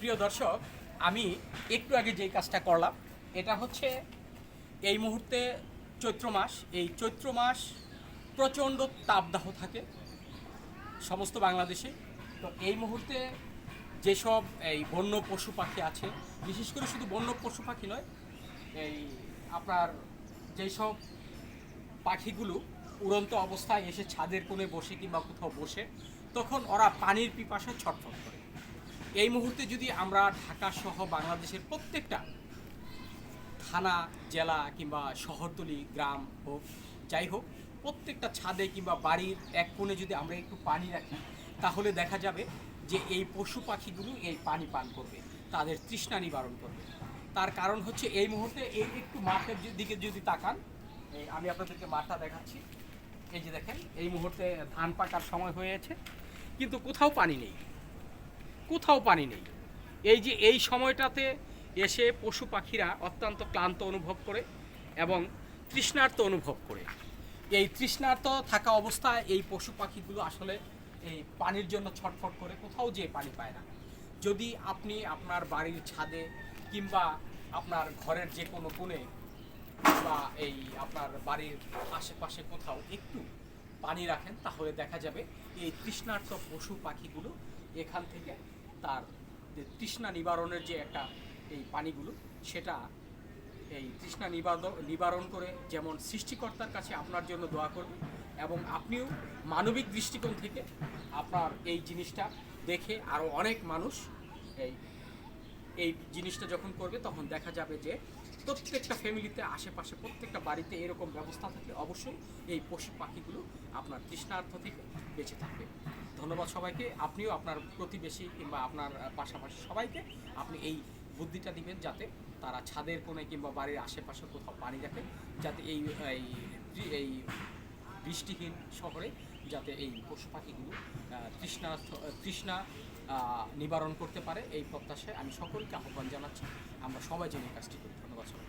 প্রিয় দর্শক, আমি একটু আগে যেই কাজটা করলাম এটা হচ্ছে এই মুহূর্তে চৈত্র মাস। এই চৈত্র মাস প্রচণ্ড তাপদাহ থাকে সমস্ত বাংলাদেশে। তো এই মুহূর্তে যেসব এই বন্য পশু পাখি আছে, বিশেষ করে শুধু বন্য পশু পাখি নয়, এই আপনার যেসব পাখিগুলো উড়ন্ত অবস্থায় এসে ছাদের কোণে বসে কিংবা কোথাও বসে, তখন ওরা পানির পিপাসায় ছটফট করে। এই মুহূর্তে যদি আমরা ঢাকা সহ বাংলাদেশের প্রত্যেকটা থানা, জেলা কিংবা শহরতলি, গ্রাম হোক, যাই হোক, প্রত্যেকটা ছাদে কিংবা বাড়ির এক কোণে যদি আমরা একটু পানি রাখি, তাহলে দেখা যাবে যে এই পশু পাখিগুলো এই পানি পান করবে, তাদের তৃষ্ণা নিবারণ করবে। তার কারণ হচ্ছে এই মুহূর্তে এই একটু মাঠের দিকে যদি তাকান, আমি আপনাদেরকে মাঠটা দেখাচ্ছি। এই যে দেখেন, এই মুহূর্তে ধান পাকার সময় হয়েছে, কিন্তু কোথাও পানি নেই, কোথাও পানি নেই। এই যে এই সময়টাতে এসে পশু পাখিরা অত্যন্ত ক্লান্ত অনুভব করে এবং তৃষ্ণার্ত অনুভব করে। এই তৃষ্ণার্ত থাকা অবস্থায় এই পশু পাখিগুলো আসলে এই পানির জন্য ছটফট করে, কোথাও যেয়ে পানি পায় না। যদি আপনি আপনার বাড়ির ছাদে কিংবা আপনার ঘরের যে কোনো কোণে বা এই আপনার বাড়ির আশেপাশে কোথাও একটু পানি রাখেন, তাহলে দেখা যাবে এই তৃষ্ণার্ত পশু পাখিগুলো এখান থেকে তার যে তৃষ্ণা নিবারণের যে একটা এই পানিগুলো, সেটা এই তৃষ্ণা নিবারণ করে যেমন সৃষ্টিকর্তার কাছে আপনার জন্য দোয়া করবে, এবং আপনিও মানবিক দৃষ্টিকোণ থেকে আপনার এই জিনিসটা দেখে আরও অনেক মানুষ এই এই জিনিসটা যখন করবে, তখন দেখা যাবে যে প্রত্যেকটা ফ্যামিলিতে, আশেপাশে প্রত্যেকটা বাড়িতে এরকম ব্যবস্থা থাকলে অবশ্যই এই পশু পাখিগুলো আপনার তৃষ্ণার্থ থেকে বেঁচে থাকবে। ধন্যবাদ সবাইকে। আপনিও আপনার প্রতিবেশী কিংবা আপনার পাশাপাশি সবাইকে আপনি এই বুদ্ধিটা দিবেন, যাতে তারা ছাদের কোণে কিংবা বাড়ির আশেপাশে কোথাও পানি রাখে, যাতে এই এই বৃষ্টিহীন শহরে যাতে এই পশু পাখিগুলো তৃষ্ণা নিবারণ করতে পারে। এই প্রত্যাশায় আমি সকলকে আহ্বান জানাচ্ছি, আমরা সবাই যেন এই কাজটি করি। ধন্যবাদ সবাই।